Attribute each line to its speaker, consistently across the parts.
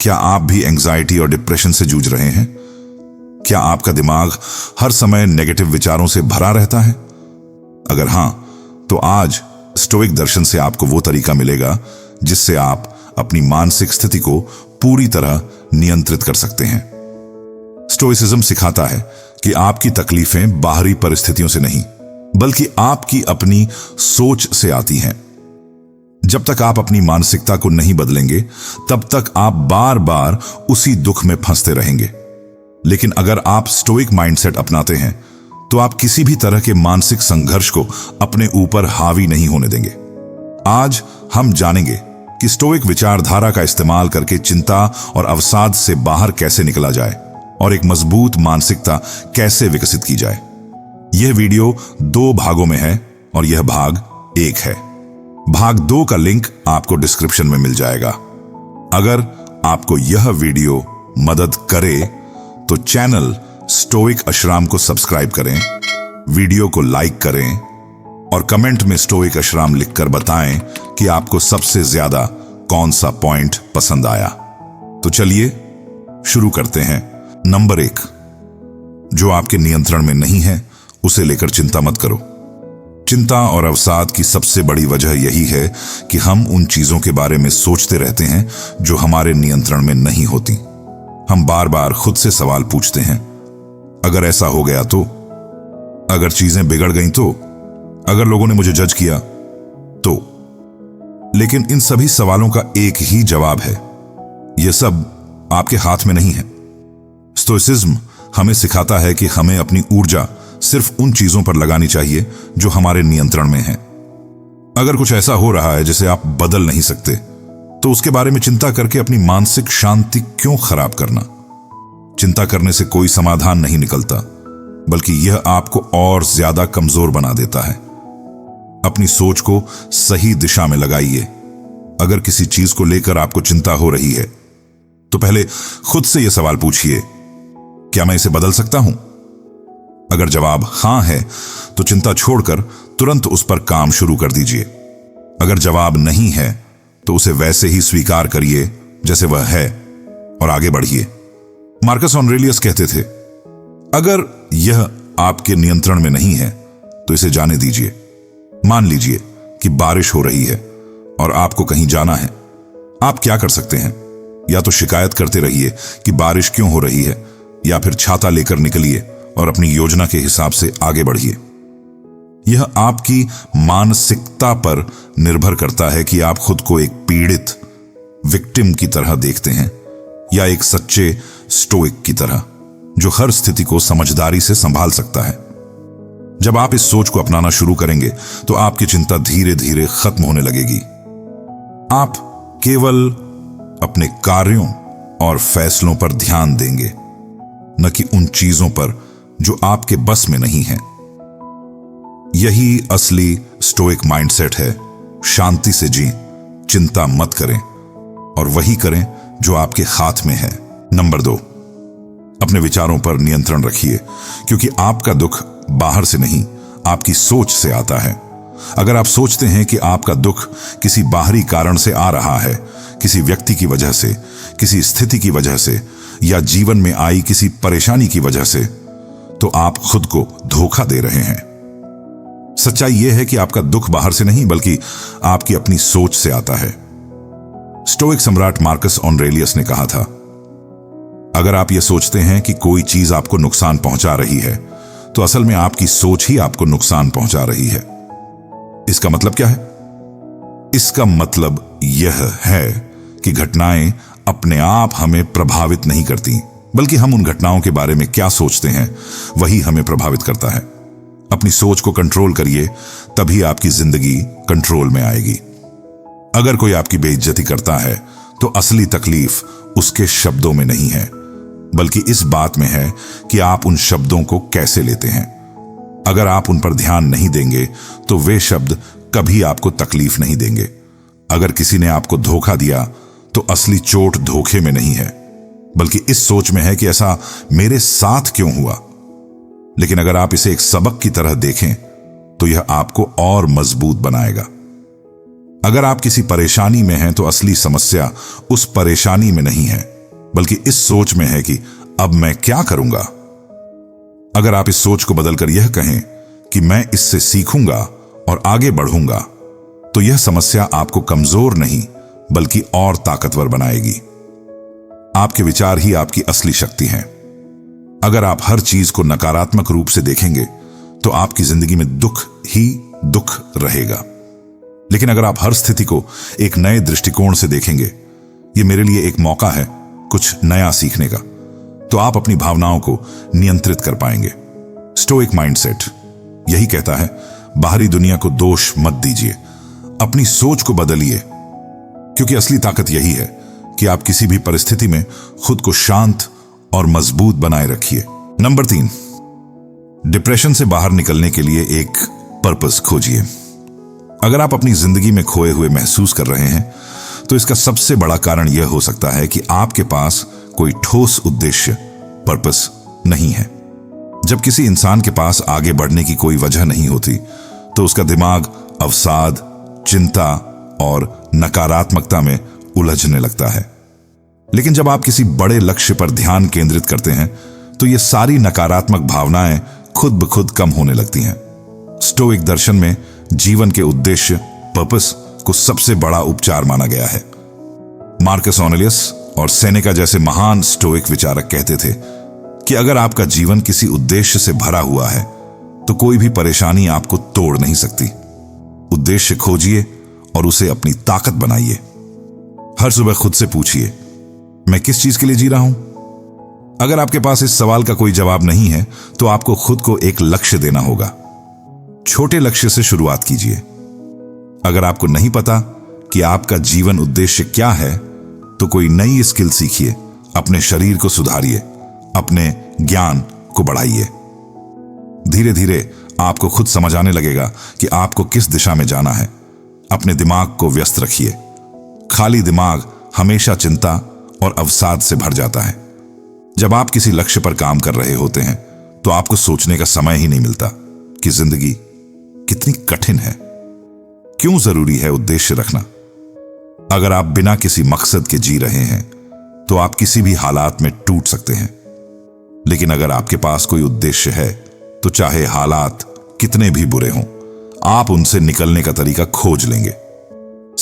Speaker 1: क्या आप भी एंजाइटी और डिप्रेशन से जूझ रहे हैं? क्या आपका दिमाग हर समय नेगेटिव विचारों से भरा रहता है? अगर हां, तो आज स्टोइक दर्शन से आपको वो तरीका मिलेगा जिससे आप अपनी मानसिक स्थिति को पूरी तरह नियंत्रित कर सकते हैं। स्टोइसिज्म सिखाता है कि आपकी तकलीफें बाहरी परिस्थितियों से नहीं, बल्कि आपकी अपनी सोच से आती हैं। जब तक आप अपनी मानसिकता को नहीं बदलेंगे, तब तक आप बार बार उसी दुख में फंसते रहेंगे। लेकिन अगर आप स्टोइक माइंडसेट अपनाते हैं, तो आप किसी भी तरह के मानसिक संघर्ष को अपने ऊपर हावी नहीं होने देंगे। आज हम जानेंगे कि स्टोइक विचारधारा का इस्तेमाल करके चिंता और अवसाद से बाहर कैसे निकला जाए और एक मजबूत मानसिकता कैसे विकसित की जाए। यह वीडियो 2 भागों में है और यह भाग 1 है। भाग 2 का लिंक आपको डिस्क्रिप्शन में मिल जाएगा। अगर आपको यह वीडियो मदद करे तो चैनल स्टोइक अशराम को सब्सक्राइब करें, वीडियो को लाइक करें और कमेंट में स्टोइक अशराम लिखकर बताएं कि आपको सबसे ज्यादा कौन सा पॉइंट पसंद आया। तो चलिए शुरू करते हैं। नंबर 1, जो आपके नियंत्रण में नहीं है उसे लेकर चिंता मत करो। चिंता और अवसाद की सबसे बड़ी वजह यही है कि हम उन चीजों के बारे में सोचते रहते हैं जो हमारे नियंत्रण में नहीं होती। हम बार बार खुद से सवाल पूछते हैं, अगर ऐसा हो गया तो, अगर चीजें बिगड़ गईं तो, अगर लोगों ने मुझे जज किया तो। लेकिन इन सभी सवालों का एक ही जवाब है, यह सब आपके हाथ में नहीं है। स्टोइसिज्म हमें सिखाता है कि हमें अपनी ऊर्जा सिर्फ उन चीजों पर लगानी चाहिए जो हमारे नियंत्रण में हैं। अगर कुछ ऐसा हो रहा है जिसे आप बदल नहीं सकते, तो उसके बारे में चिंता करके अपनी मानसिक शांति क्यों खराब करना? चिंता करने से कोई समाधान नहीं निकलता, बल्कि यह आपको और ज्यादा कमजोर बना देता है। अपनी सोच को सही दिशा में लगाइए। अगर किसी चीज को लेकर आपको चिंता हो रही है, तो पहले खुद से यह सवाल पूछिए, क्या मैं इसे बदल सकता हूं? अगर जवाब हां है, तो चिंता छोड़कर तुरंत उस पर काम शुरू कर दीजिए। अगर जवाब नहीं है, तो उसे वैसे ही स्वीकार करिए जैसे वह है और आगे बढ़िए। मार्कस ऑरेलियस कहते थे, अगर यह आपके नियंत्रण में नहीं है तो इसे जाने दीजिए। मान लीजिए कि बारिश हो रही है और आपको कहीं जाना है। आप क्या कर सकते हैं? या तो शिकायत करते रहिए कि बारिश क्यों हो रही है, या फिर छाता लेकर निकलिए और अपनी योजना के हिसाब से आगे बढ़िए। यह आपकी मानसिकता पर निर्भर करता है कि आप खुद को एक पीड़ित विक्टिम की तरह देखते हैं या एक सच्चे स्टोइक की तरह जो हर स्थिति को समझदारी से संभाल सकता है। जब आप इस सोच को अपनाना शुरू करेंगे, तो आपकी चिंता धीरे धीरे खत्म होने लगेगी। आप केवल अपने कार्यों और फैसलों पर ध्यान देंगे, न कि उन चीजों पर जो आपके बस में नहीं है। यही असली स्टोइक माइंडसेट है। शांति से जिएं, चिंता मत करें और वही करें जो आपके हाथ में है। नंबर 2, अपने विचारों पर नियंत्रण रखिए, क्योंकि आपका दुख बाहर से नहीं, आपकी सोच से आता है। अगर आप सोचते हैं कि आपका दुख किसी बाहरी कारण से आ रहा है, किसी व्यक्ति की वजह से, किसी स्थिति की वजह से, या जीवन में आई किसी परेशानी की वजह से, तो आप खुद को धोखा दे रहे हैं। सच्चाई यह है कि आपका दुख बाहर से नहीं, बल्कि आपकी अपनी सोच से आता है। स्टोइक सम्राट मार्कस ऑरेलियस ने कहा था, अगर आप यह सोचते हैं कि कोई चीज आपको नुकसान पहुंचा रही है, तो असल में आपकी सोच ही आपको नुकसान पहुंचा रही है। इसका मतलब क्या है? इसका मतलब यह है कि घटनाएं अपने आप हमें प्रभावित नहीं करती, बल्कि हम उन घटनाओं के बारे में क्या सोचते हैं वही हमें प्रभावित करता है। अपनी सोच को कंट्रोल करिए, तभी आपकी जिंदगी कंट्रोल में आएगी। अगर कोई आपकी बेइज्जती करता है, तो असली तकलीफ उसके शब्दों में नहीं है, बल्कि इस बात में है कि आप उन शब्दों को कैसे लेते हैं। अगर आप उन पर ध्यान नहीं देंगे, तो वे शब्द कभी आपको तकलीफ नहीं देंगे। अगर किसी ने आपको धोखा दिया, तो असली चोट धोखे में नहीं है, बल्कि इस सोच में है कि ऐसा मेरे साथ क्यों हुआ। लेकिन अगर आप इसे एक सबक की तरह देखें, तो यह आपको और मजबूत बनाएगा। अगर आप किसी परेशानी में हैं, तो असली समस्या उस परेशानी में नहीं है, बल्कि इस सोच में है कि अब मैं क्या करूंगा। अगर आप इस सोच को बदलकर यह कहें कि मैं इससे सीखूंगा और आगे बढ़ूंगा, तो यह समस्या आपको कमजोर नहीं बल्कि और ताकतवर बनाएगी। आपके विचार ही आपकी असली शक्ति हैं। अगर आप हर चीज को नकारात्मक रूप से देखेंगे तो आपकी जिंदगी में दुख ही दुख रहेगा। लेकिन अगर आप हर स्थिति को एक नए दृष्टिकोण से देखेंगे, ये मेरे लिए एक मौका है कुछ नया सीखने का, तो आप अपनी भावनाओं को नियंत्रित कर पाएंगे। स्टोइक माइंडसेट यही कहता है, बाहरी दुनिया को दोष मत दीजिए, अपनी सोच को बदलिए, क्योंकि असली ताकत यही है कि आप किसी भी परिस्थिति में खुद को शांत और मजबूत बनाए रखिए। नंबर 3, डिप्रेशन से बाहर निकलने के लिए एक पर्पस खोजिए। अगर आप अपनी जिंदगी में खोए हुए महसूस कर रहे हैं, तो इसका सबसे बड़ा कारण यह हो सकता है कि आपके पास कोई ठोस उद्देश्य, पर्पस नहीं है। जब किसी इंसान के पास आगे बढ़ने की कोई वजह नहीं होती, तो उसका दिमाग अवसाद, चिंता और नकारात्मकता में उलझने लगता है। लेकिन जब आप किसी बड़े लक्ष्य पर ध्यान केंद्रित करते हैं, तो ये सारी नकारात्मक भावनाएं खुद ब खुद कम होने लगती हैं। स्टोइक दर्शन में जीवन के उद्देश्य, पर्पस को सबसे बड़ा उपचार माना गया है। मार्कस ऑरेलियस और सेनेका जैसे महान स्टोइक विचारक कहते थे कि अगर आपका जीवन किसी उद्देश्य से भरा हुआ है, तो कोई भी परेशानी आपको तोड़ नहीं सकती। उद्देश्य खोजिए और उसे अपनी ताकत बनाइए। हर सुबह खुद से पूछिए, मैं किस चीज के लिए जी रहा हूं? अगर आपके पास इस सवाल का कोई जवाब नहीं है, तो आपको खुद को एक लक्ष्य देना होगा। छोटे लक्ष्य से शुरुआत कीजिए। अगर आपको नहीं पता कि आपका जीवन उद्देश्य क्या है, तो कोई नई स्किल सीखिए, अपने शरीर को सुधारिए, अपने ज्ञान को बढ़ाइए। धीरे धीरे आपको खुद समझ आने लगेगा कि आपको किस दिशा में जाना है। अपने दिमाग को व्यस्त रखिए। खाली दिमाग हमेशा चिंता और अवसाद से भर जाता है। जब आप किसी लक्ष्य पर काम कर रहे होते हैं, तो आपको सोचने का समय ही नहीं मिलता कि जिंदगी कितनी कठिन है। क्यों जरूरी है उद्देश्य रखना? अगर आप बिना किसी मकसद के जी रहे हैं, तो आप किसी भी हालात में टूट सकते हैं। लेकिन अगर आपके पास कोई उद्देश्य है, तो चाहे हालात कितने भी बुरे हों, आप उनसे निकलने का तरीका खोज लेंगे।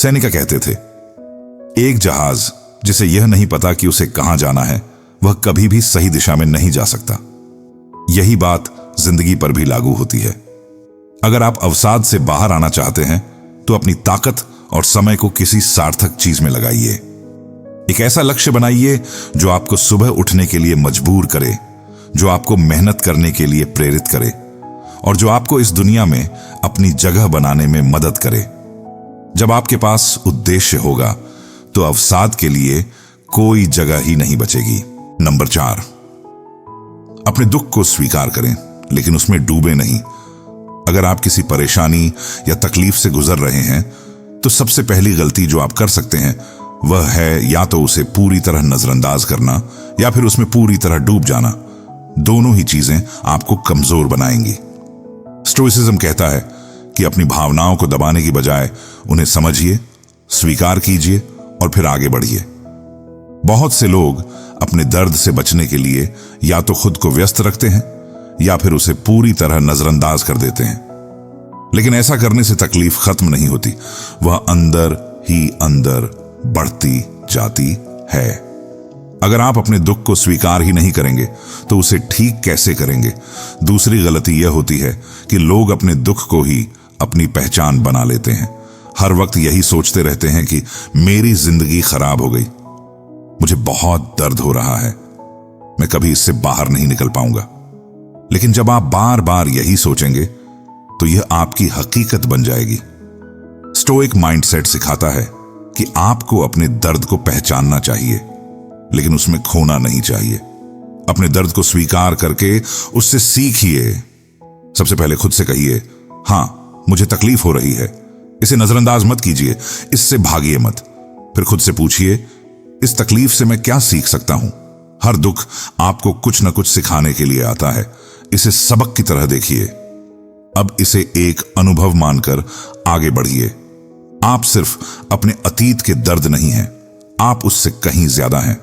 Speaker 1: सेनेका कहते थे, एक जहाज जिसे यह नहीं पता कि उसे कहां जाना है, वह कभी भी सही दिशा में नहीं जा सकता। यही बात जिंदगी पर भी लागू होती है। अगर आप अवसाद से बाहर आना चाहते हैं, तो अपनी ताकत और समय को किसी सार्थक चीज में लगाइए। एक ऐसा लक्ष्य बनाइए जो आपको सुबह उठने के लिए मजबूर करे, जो आपको मेहनत करने के लिए प्रेरित करे और जो आपको इस दुनिया में अपनी जगह बनाने में मदद करे। जब आपके पास उद्देश्य होगा, तो अवसाद के लिए कोई जगह ही नहीं बचेगी। नंबर 4, अपने दुख को स्वीकार करें, लेकिन उसमें डूबे नहीं। अगर आप किसी परेशानी या तकलीफ से गुजर रहे हैं, तो सबसे पहली गलती जो आप कर सकते हैं, वह है या तो उसे पूरी तरह नजरअंदाज करना या फिर उसमें पूरी तरह डूब जाना। दोनों ही चीजें आपको कमजोर बनाएंगी। स्टोइसिज्म कहता है कि अपनी भावनाओं को दबाने की बजाय उन्हें समझिए, स्वीकार कीजिए और फिर आगे बढ़िए। बहुत से लोग अपने दर्द से बचने के लिए या तो खुद को व्यस्त रखते हैं या फिर उसे पूरी तरह नजरअंदाज कर देते हैं। लेकिन ऐसा करने से तकलीफ खत्म नहीं होती, वह अंदर ही अंदर बढ़ती जाती है। अगर आप अपने दुख को स्वीकार ही नहीं करेंगे, तो उसे ठीक कैसे करेंगे? दूसरी गलती यह होती है कि लोग अपने दुख को ही अपनी पहचान बना लेते हैं। हर वक्त यही सोचते रहते हैं कि मेरी जिंदगी खराब हो गई, मुझे बहुत दर्द हो रहा है, मैं कभी इससे बाहर नहीं निकल पाऊंगा। लेकिन जब आप बार बार यही सोचेंगे, तो यह आपकी हकीकत बन जाएगी। स्टोइक माइंडसेट सिखाता है कि आपको अपने दर्द को पहचानना चाहिए, लेकिन उसमें खोना नहीं चाहिए। अपने दर्द को स्वीकार करके उससे सीखिए। सबसे पहले खुद से कहिए, हां, मुझे तकलीफ हो रही है। इसे नजरअंदाज मत कीजिए, इससे भागिए मत। फिर खुद से पूछिए, इस तकलीफ से मैं क्या सीख सकता हूं? हर दुख आपको कुछ न कुछ सिखाने के लिए आता है। इसे सबक की तरह देखिए। अब इसे एक अनुभव मानकर आगे बढ़िए। आप सिर्फ अपने अतीत के दर्द नहीं हैं, आप उससे कहीं ज्यादा हैं।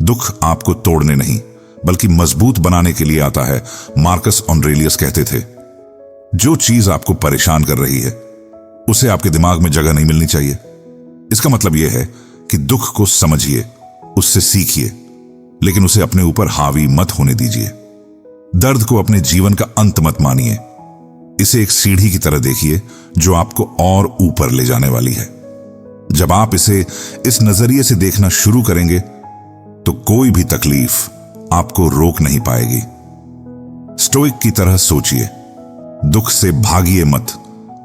Speaker 1: दुख आपको तोड़ने नहीं बल्कि मजबूत बनाने के लिए आता है। मार्कस ऑरेलियस कहते थे, जो चीज आपको परेशान कर रही है उसे आपके दिमाग में जगह नहीं मिलनी चाहिए। इसका मतलब यह है कि दुख को समझिए, उससे सीखिए, लेकिन उसे अपने ऊपर हावी मत होने दीजिए। दर्द को अपने जीवन का अंत मत मानिए, इसे एक सीढ़ी की तरह देखिए जो आपको और ऊपर ले जाने वाली है। जब आप इसे इस नजरिए से देखना शुरू करेंगे तो कोई भी तकलीफ आपको रोक नहीं पाएगी। स्टोइक की तरह सोचिए, दुख से भागिए मत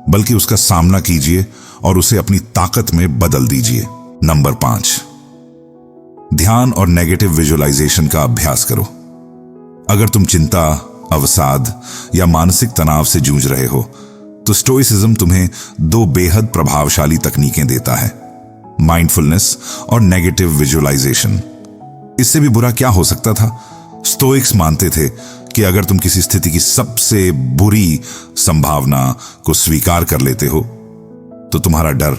Speaker 1: बल्कि उसका सामना कीजिए और उसे अपनी ताकत में बदल दीजिए। नंबर 5, ध्यान और नेगेटिव विजुअलाइजेशन का अभ्यास करो। अगर तुम चिंता, अवसाद या मानसिक तनाव से जूझ रहे हो तो स्टोइसिज्म तुम्हें 2 बेहद प्रभावशाली तकनीकें देता है, माइंडफुलनेस और नेगेटिव विजुअलाइजेशन। इससे भी बुरा क्या हो सकता था? स्टोइक्स मानते थे कि अगर तुम किसी स्थिति की सबसे बुरी संभावना को स्वीकार कर लेते हो तो तुम्हारा डर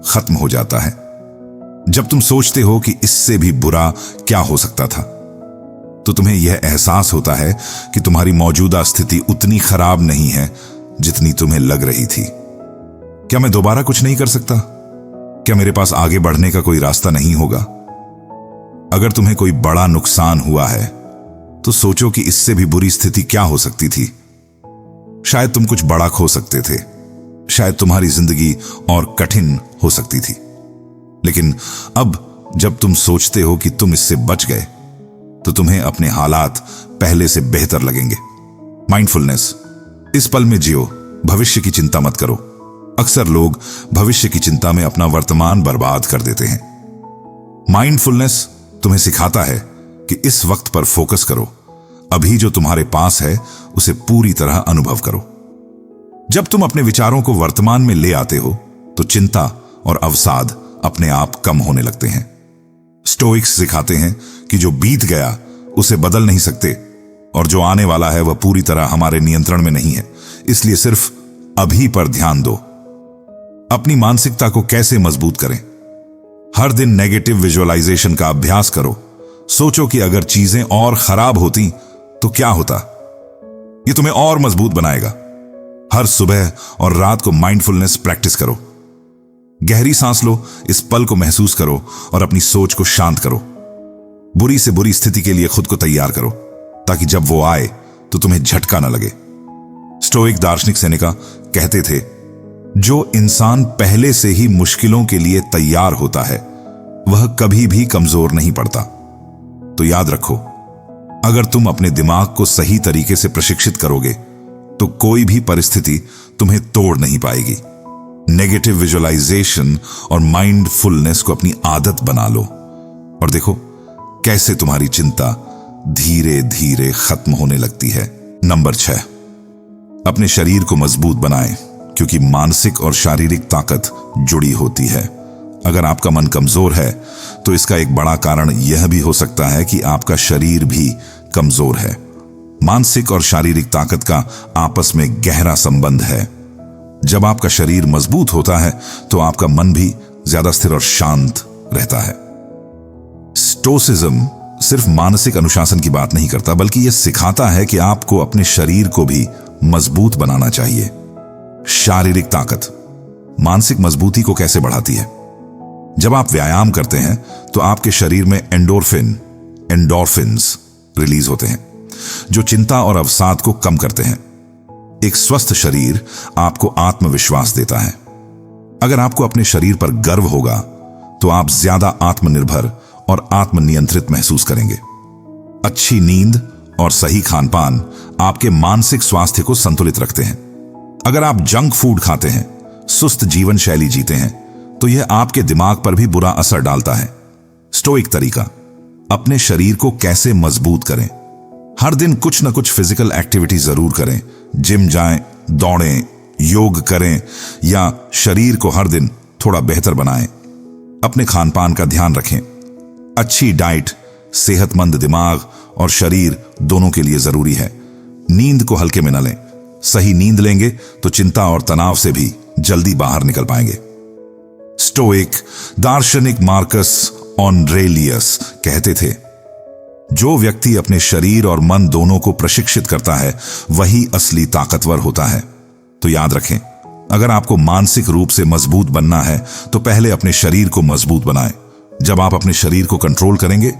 Speaker 1: खत्म हो जाता है। जब तुम सोचते हो कि इससे भी बुरा क्या हो सकता था तो तुम्हें यह एहसास होता है कि तुम्हारी मौजूदा स्थिति उतनी खराब नहीं है जितनी तुम्हें लग रही थी। क्या मैं दोबारा कुछ नहीं कर सकता? क्या मेरे पास आगे बढ़ने का कोई रास्ता नहीं होगा? अगर तुम्हें कोई बड़ा नुकसान हुआ है तो सोचो कि इससे भी बुरी स्थिति क्या हो सकती थी। शायद तुम कुछ बड़ा खो सकते थे, शायद तुम्हारी जिंदगी और कठिन हो सकती थी। लेकिन अब जब तुम सोचते हो कि तुम इससे बच गए तो तुम्हें अपने हालात पहले से बेहतर लगेंगे। माइंडफुलनेस, इस पल में जियो, भविष्य की चिंता मत करो। अक्सर लोग भविष्य की चिंता में अपना वर्तमान बर्बाद कर देते हैं। माइंडफुलनेस तुम्हें सिखाता है कि इस वक्त पर फोकस करो, अभी जो तुम्हारे पास है उसे पूरी तरह अनुभव करो। जब तुम अपने विचारों को वर्तमान में ले आते हो तो चिंता और अवसाद अपने आप कम होने लगते हैं। स्टोइक्स सिखाते हैं कि जो बीत गया उसे बदल नहीं सकते और जो आने वाला है वह पूरी तरह हमारे नियंत्रण में नहीं है। इसलिए सिर्फ अभी पर ध्यान दो। अपनी मानसिकता को कैसे मजबूत करें? हर दिन नेगेटिव विजुअलाइजेशन का अभ्यास करो। सोचो कि अगर चीजें और खराब होती तो क्या होता। यह तुम्हें और मजबूत बनाएगा। हर सुबह और रात को माइंडफुलनेस प्रैक्टिस करो। गहरी सांस लो, इस पल को महसूस करो और अपनी सोच को शांत करो। बुरी से बुरी स्थिति के लिए खुद को तैयार करो ताकि जब वो आए तो तुम्हें झटका न लगे। स्टोइक दार्शनिक सेनेका कहते थे, जो इंसान पहले से ही मुश्किलों के लिए तैयार होता है वह कभी भी कमजोर नहीं पड़ता। तो याद रखो, अगर तुम अपने दिमाग को सही तरीके से प्रशिक्षित करोगे तो कोई भी परिस्थिति तुम्हें तोड़ नहीं पाएगी। नेगेटिव विजुअलाइजेशन और माइंडफुलनेस को अपनी आदत बना लो और देखो कैसे तुम्हारी चिंता धीरे धीरे खत्म होने लगती है। नंबर 6, अपने शरीर को मजबूत बनाएं, क्योंकि मानसिक और शारीरिक ताकत जुड़ी होती है। अगर आपका मन कमजोर है तो इसका एक बड़ा कारण यह भी हो सकता है कि आपका शरीर भी कमजोर है। मानसिक और शारीरिक ताकत का आपस में गहरा संबंध है। जब आपका शरीर मजबूत होता है तो आपका मन भी ज्यादा स्थिर और शांत रहता है। स्टोइसिज्म सिर्फ मानसिक अनुशासन की बात नहीं करता, बल्कि यह सिखाता है कि आपको अपने शरीर को भी मजबूत बनाना चाहिए। शारीरिक ताकत मानसिक मजबूती को कैसे बढ़ाती है? जब आप व्यायाम करते हैं तो आपके शरीर में एंडोर्फिन्स रिलीज होते हैं जो चिंता और अवसाद को कम करते हैं। एक स्वस्थ शरीर आपको आत्मविश्वास देता है। अगर आपको अपने शरीर पर गर्व होगा तो आप ज्यादा आत्मनिर्भर और आत्मनियंत्रित महसूस करेंगे। अच्छी नींद और सही खानपान आपके मानसिक स्वास्थ्य को संतुलित रखते हैं। अगर आप जंक फूड खाते हैं, सुस्त जीवन शैली जीते हैं, तो यह आपके दिमाग पर भी बुरा असर डालता है। स्टोइक तरीका, अपने शरीर को कैसे मजबूत करें? हर दिन कुछ न कुछ फिजिकल एक्टिविटी जरूर करें। जिम जाएं, दौड़ें, योग करें या शरीर को हर दिन थोड़ा बेहतर बनाएं। अपने खानपान का ध्यान रखें। अच्छी डाइट सेहतमंद दिमाग और शरीर दोनों के लिए जरूरी है। नींद को हल्के में न लें। सही नींद लेंगे तो चिंता और तनाव से भी जल्दी बाहर निकल पाएंगे। स्टोइक दार्शनिक मार्कस ऑरेलियस कहते थे, जो व्यक्ति अपने शरीर और मन दोनों को प्रशिक्षित करता है वही असली ताकतवर होता है। तो याद रखें, अगर आपको मानसिक रूप से मजबूत बनना है तो पहले अपने शरीर को मजबूत बनाएं। जब आप अपने शरीर को कंट्रोल करेंगे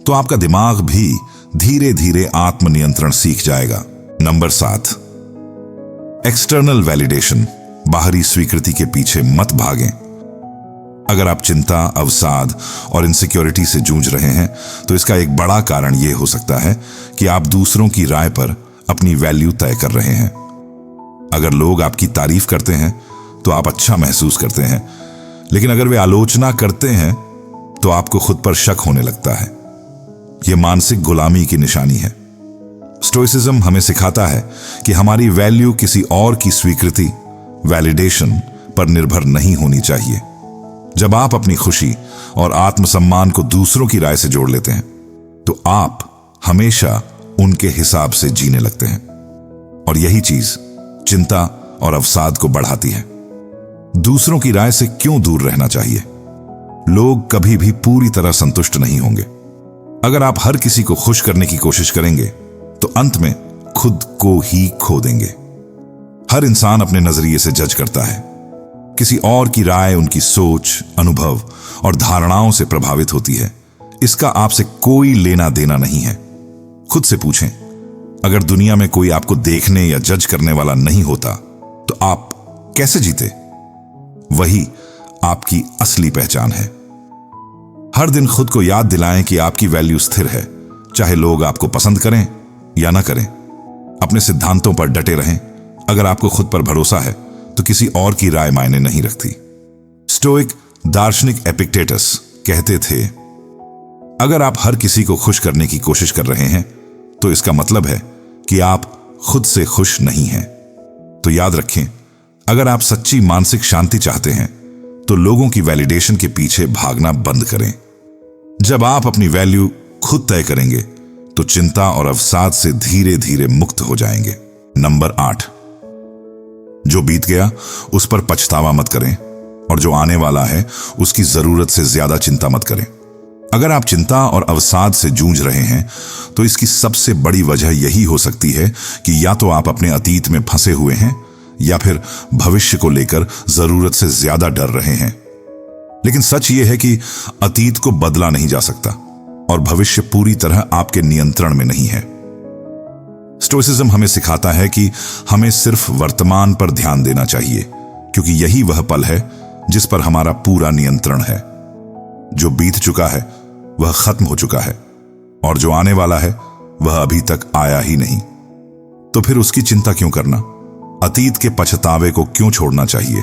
Speaker 1: तो आपका दिमाग भी धीरे धीरे आत्मनियंत्रण सीख जाएगा। नंबर 7, एक्सटर्नल वैलिडेशन, बाहरी स्वीकृति के पीछे मत भागें। अगर आप चिंता, अवसाद और इनसिक्योरिटी से जूझ रहे हैं तो इसका एक बड़ा कारण यह हो सकता है कि आप दूसरों की राय पर अपनी वैल्यू तय कर रहे हैं। अगर लोग आपकी तारीफ करते हैं तो आप अच्छा महसूस करते हैं, लेकिन अगर वे आलोचना करते हैं तो आपको खुद पर शक होने लगता है। यह मानसिक गुलामी की निशानी है। स्टोइसिज्म हमें सिखाता है कि हमारी वैल्यू किसी और की स्वीकृति, वैलिडेशन पर निर्भर नहीं होनी चाहिए। जब आप अपनी खुशी और आत्मसम्मान को दूसरों की राय से जोड़ लेते हैं तो आप हमेशा उनके हिसाब से जीने लगते हैं, और यही चीज चिंता और अवसाद को बढ़ाती है। दूसरों की राय से क्यों दूर रहना चाहिए? लोग कभी भी पूरी तरह संतुष्ट नहीं होंगे। अगर आप हर किसी को खुश करने की कोशिश करेंगे तो अंत में खुद को ही खो देंगे। हर इंसान अपने नजरिए से जज करता है। किसी और की राय उनकी सोच, अनुभव और धारणाओं से प्रभावित होती है। इसका आपसे कोई लेना देना नहीं है। खुद से पूछें, अगर दुनिया में कोई आपको देखने या जज करने वाला नहीं होता तो आप कैसे जीते? वही आपकी असली पहचान है। हर दिन खुद को याद दिलाएं कि आपकी वैल्यू स्थिर है, चाहे लोग आपको पसंद करें या ना करें। अपने सिद्धांतों पर डटे रहें। अगर आपको खुद पर भरोसा है तो किसी और की राय मायने नहीं रखती। स्टोइक दार्शनिक एपिक्टेटस कहते थे, अगर आप हर किसी को खुश करने की कोशिश कर रहे हैं तो इसका मतलब है कि आप खुद से खुश नहीं हैं। तो याद रखें, अगर आप सच्ची मानसिक शांति चाहते हैं तो लोगों की वैलिडेशन के पीछे भागना बंद करें। जब आप अपनी वैल्यू खुद तय करेंगे तो चिंता और अवसाद से धीरे धीरे मुक्त हो जाएंगे। नंबर 8, जो बीत गया उस पर पछतावा मत करें, और जो आने वाला है उसकी जरूरत से ज्यादा चिंता मत करें। अगर आप चिंता और अवसाद से जूझ रहे हैं तो इसकी सबसे बड़ी वजह यही हो सकती है कि या तो आप अपने अतीत में फंसे हुए हैं या फिर भविष्य को लेकर जरूरत से ज्यादा डर रहे हैं। लेकिन सच यह है कि अतीत को बदला नहीं जा सकता और भविष्य पूरी तरह आपके नियंत्रण में नहीं है। स्टोइसिज्म हमें सिखाता है कि हमें सिर्फ वर्तमान पर ध्यान देना चाहिए, क्योंकि यही वह पल है जिस पर हमारा पूरा नियंत्रण है। जो बीत चुका है वह खत्म हो चुका है, और जो आने वाला है वह अभी तक आया ही नहीं। तो फिर उसकी चिंता क्यों करना? अतीत के पछतावे को क्यों छोड़ना चाहिए?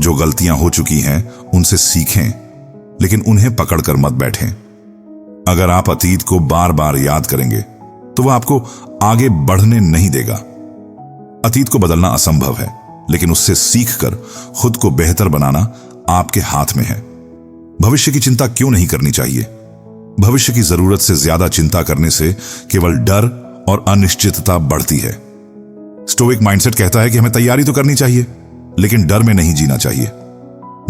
Speaker 1: जो गलतियां हो चुकी हैं उनसे सीखें, लेकिन उन्हें पकड़कर मत बैठें। अगर आप अतीत को बार बार याद करेंगे तो वह आपको आगे बढ़ने नहीं देगा। अतीत को बदलना असंभव है, लेकिन उससे सीखकर खुद को बेहतर बनाना आपके हाथ में है। भविष्य की चिंता क्यों नहीं करनी चाहिए? भविष्य की जरूरत से ज्यादा चिंता करने से केवल डर और अनिश्चितता बढ़ती है। स्टोइक माइंडसेट कहता है कि हमें तैयारी तो करनी चाहिए, लेकिन डर में नहीं जीना चाहिए।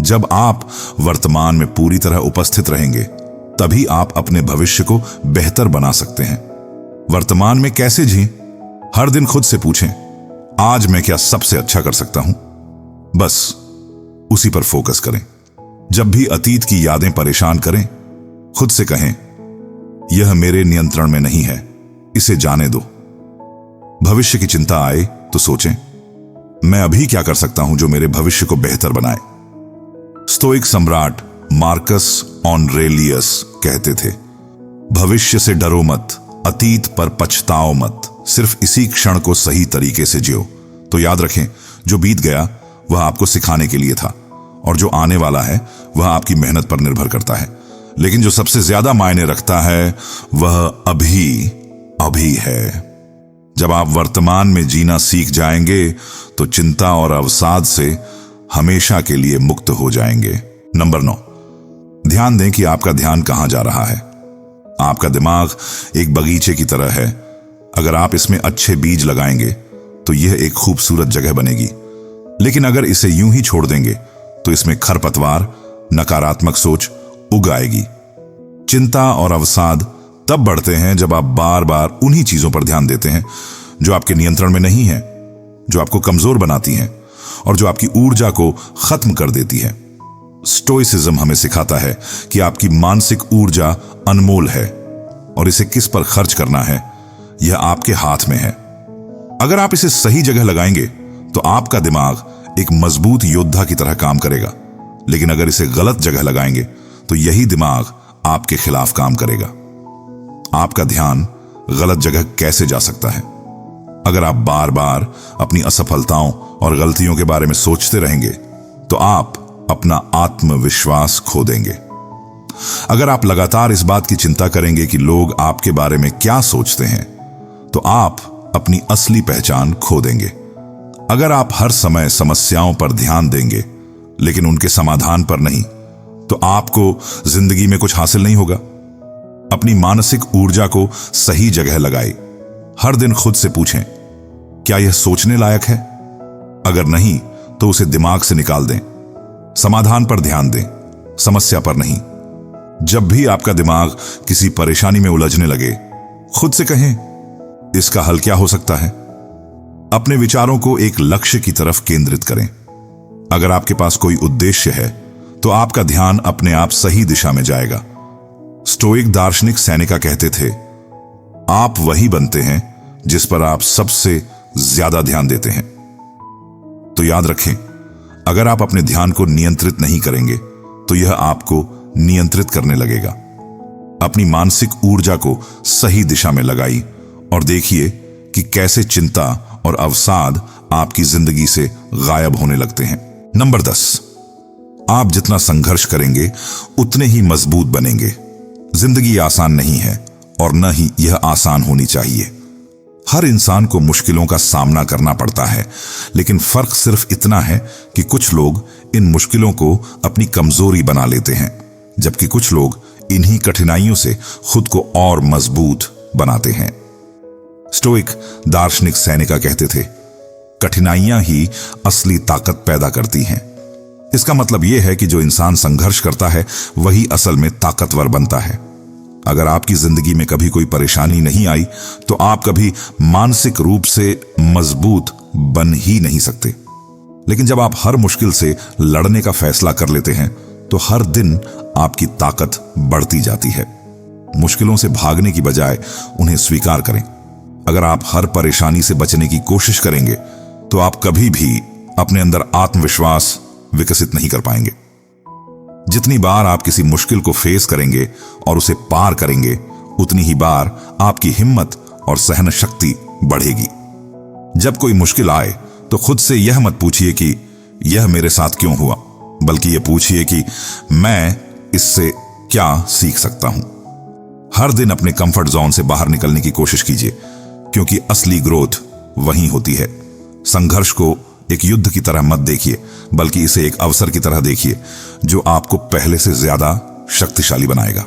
Speaker 1: जब आप वर्तमान में पूरी तरह उपस्थित रहेंगे तभी आप अपने भविष्य को बेहतर बना सकते हैं। वर्तमान में कैसे जिएं? हर दिन खुद से पूछें, आज मैं क्या सबसे अच्छा कर सकता हूं? बस उसी पर फोकस करें। जब भी अतीत की यादें परेशान करें, खुद से कहें, यह मेरे नियंत्रण में नहीं है, इसे जाने दो। भविष्य की चिंता आए तो सोचें, मैं अभी क्या कर सकता हूं जो मेरे भविष्य को बेहतर बनाए। स्टोइक सम्राट मार्कस ऑरेलियस कहते थे, भविष्य से डरो मत, अतीत पर पछताओ मत, सिर्फ इसी क्षण को सही तरीके से जियो। तो याद रखें, जो बीत गया वह आपको सिखाने के लिए था, और जो आने वाला है वह आपकी मेहनत पर निर्भर करता है। लेकिन जो सबसे ज्यादा मायने रखता है वह अभी है। जब आप वर्तमान में जीना सीख जाएंगे तो चिंता और अवसाद से हमेशा के लिए मुक्त हो जाएंगे। नंबर 9, ध्यान दें कि आपका ध्यान कहां जा रहा है। आपका दिमाग एक बगीचे की तरह है। अगर आप इसमें अच्छे बीज लगाएंगे तो यह एक खूबसूरत जगह बनेगी, लेकिन अगर इसे यूं ही छोड़ देंगे तो इसमें खरपतवार, नकारात्मक सोच उग आएगी। चिंता और अवसाद तब बढ़ते हैं जब आप बार बार उन्हीं चीजों पर ध्यान देते हैं जो आपके नियंत्रण में नहीं है, जो आपको कमजोर बनाती हैं और जो आपकी ऊर्जा को खत्म कर देती है। स्टोइसिज्म हमें सिखाता है कि आपकी मानसिक ऊर्जा अनमोल है और इसे किस पर खर्च करना है यह आपके हाथ में है। अगर आप इसे सही जगह लगाएंगे तो आपका दिमाग एक मजबूत योद्धा की तरह काम करेगा, लेकिन अगर इसे गलत जगह लगाएंगे तो यही दिमाग आपके खिलाफ काम करेगा। आपका ध्यान गलत जगह कैसे जा सकता है? अगर आप बार बार अपनी असफलताओं और गलतियों के बारे में सोचते रहेंगे तो आप अपना आत्मविश्वास खो देंगे। अगर आप लगातार इस बात की चिंता करेंगे कि लोग आपके बारे में क्या सोचते हैं तो आप अपनी असली पहचान खो देंगे। अगर आप हर समय समस्याओं पर ध्यान देंगे लेकिन उनके समाधान पर नहीं तो आपको जिंदगी में कुछ हासिल नहीं होगा। अपनी मानसिक ऊर्जा को सही जगह लगाएं। हर दिन खुद से पूछें, क्या यह सोचने लायक है? अगर नहीं तो उसे दिमाग से निकाल दें। समाधान पर ध्यान दें, समस्या पर नहीं। जब भी आपका दिमाग किसी परेशानी में उलझने लगे, खुद से कहें, इसका हल क्या हो सकता है? अपने विचारों को एक लक्ष्य की तरफ केंद्रित करें। अगर आपके पास कोई उद्देश्य है तो आपका ध्यान अपने आप सही दिशा में जाएगा। स्टोइक दार्शनिक सेनेका कहते थे, आप वही बनते हैं जिस पर आप सबसे ज्यादा ध्यान देते हैं। तो याद रखें, अगर आप अपने ध्यान को नियंत्रित नहीं करेंगे तो यह आपको नियंत्रित करने लगेगा। अपनी मानसिक ऊर्जा को सही दिशा में लगाइए और देखिए कि कैसे चिंता और अवसाद आपकी जिंदगी से गायब होने लगते हैं। नंबर 10, आप जितना संघर्ष करेंगे उतने ही मजबूत बनेंगे। जिंदगी आसान नहीं है और न ही यह आसान होनी चाहिए। हर इंसान को मुश्किलों का सामना करना पड़ता है, लेकिन फर्क सिर्फ इतना है कि कुछ लोग इन मुश्किलों को अपनी कमजोरी बना लेते हैं, जबकि कुछ लोग इन्हीं कठिनाइयों से खुद को और मजबूत बनाते हैं। स्टोइक दार्शनिक सेनेका कहते थे, कठिनाइयां ही असली ताकत पैदा करती हैं। इसका मतलब यह है कि जो इंसान संघर्ष करता है वही असल में ताकतवर बनता है। अगर आपकी जिंदगी में कभी कोई परेशानी नहीं आई तो आप कभी मानसिक रूप से मजबूत बन ही नहीं सकते। लेकिन जब आप हर मुश्किल से लड़ने का फैसला कर लेते हैं तो हर दिन आपकी ताकत बढ़ती जाती है। मुश्किलों से भागने की बजाय उन्हें स्वीकार करें। अगर आप हर परेशानी से बचने की कोशिश करेंगे तो आप कभी भी अपने अंदर आत्मविश्वास विकसित नहीं कर पाएंगे। जितनी बार आप किसी मुश्किल को फेस करेंगे और उसे पार करेंगे, उतनी ही बार आपकी हिम्मत और सहन शक्ति बढ़ेगी। जब कोई मुश्किल आए तो खुद से यह मत पूछिए कि यह मेरे साथ क्यों हुआ, बल्कि यह पूछिए कि मैं इससे क्या सीख सकता हूं। हर दिन अपने कंफर्ट जोन से बाहर निकलने की कोशिश कीजिए, क्योंकि असली ग्रोथ वहीं होती है। संघर्ष को एक युद्ध की तरह मत देखिए, बल्कि इसे एक अवसर की तरह देखिए जो आपको पहले से ज्यादा शक्तिशाली बनाएगा।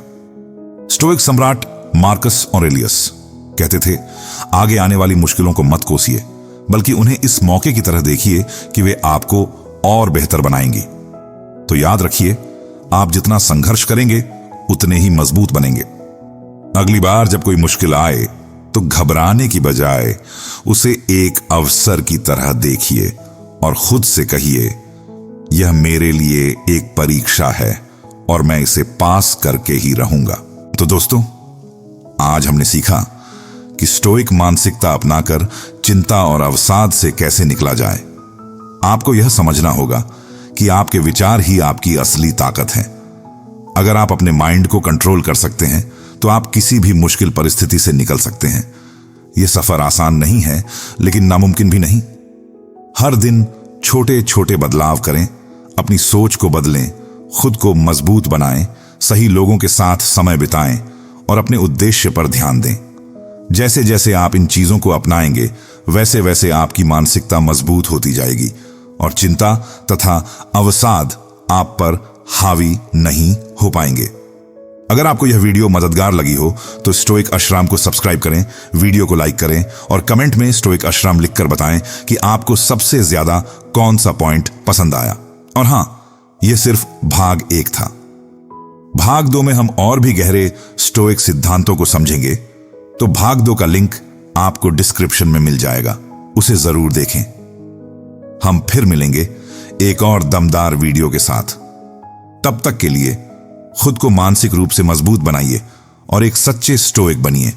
Speaker 1: स्टोइक सम्राट मार्कस ऑरेलियस कहते थे, आगे आने वाली मुश्किलों को मत कोसिए, बल्कि उन्हें इस मौके की तरह देखिए कि वे आपको और बेहतर बनाएंगी। तो याद रखिए, आप जितना संघर्ष करेंगे उतने ही मजबूत बनेंगे। अगली बार जब कोई मुश्किल आए तो घबराने की बजाय उसे एक अवसर की तरह देखिए और खुद से कहिए, यह मेरे लिए एक परीक्षा है और मैं इसे पास करके ही रहूंगा। तो दोस्तों, आज हमने सीखा कि स्टोइक मानसिकता अपनाकर चिंता और अवसाद से कैसे निकला जाए। आपको यह समझना होगा कि आपके विचार ही आपकी असली ताकत है। अगर आप अपने माइंड को कंट्रोल कर सकते हैं तो आप किसी भी मुश्किल परिस्थिति से निकल सकते हैं। यह सफर आसान नहीं है, लेकिन नामुमकिन भी नहीं। हर दिन छोटे छोटे बदलाव करें, अपनी सोच को बदलें, खुद को मजबूत बनाएं, सही लोगों के साथ समय बिताएं और अपने उद्देश्य पर ध्यान दें। जैसे जैसे आप इन चीजों को अपनाएंगे, वैसे वैसे आपकी मानसिकता मजबूत होती जाएगी और चिंता तथा अवसाद आप पर हावी नहीं हो पाएंगे। अगर आपको यह वीडियो मददगार लगी हो तो स्टोइक अशराम को सब्सक्राइब करें, वीडियो को लाइक करें और कमेंट में स्टोइक अशराम लिखकर बताएं कि आपको सबसे ज्यादा कौन सा पॉइंट पसंद आया। और हां, यह सिर्फ भाग 1 था। भाग 2 में हम और भी गहरे स्टोइक सिद्धांतों को समझेंगे, तो भाग 2 का लिंक आपको डिस्क्रिप्शन में मिल जाएगा, उसे जरूर देखें। हम फिर मिलेंगे एक और दमदार वीडियो के साथ। तब तक के लिए खुद को मानसिक रूप से मजबूत बनाइए और एक सच्चे स्टोइक बनिए।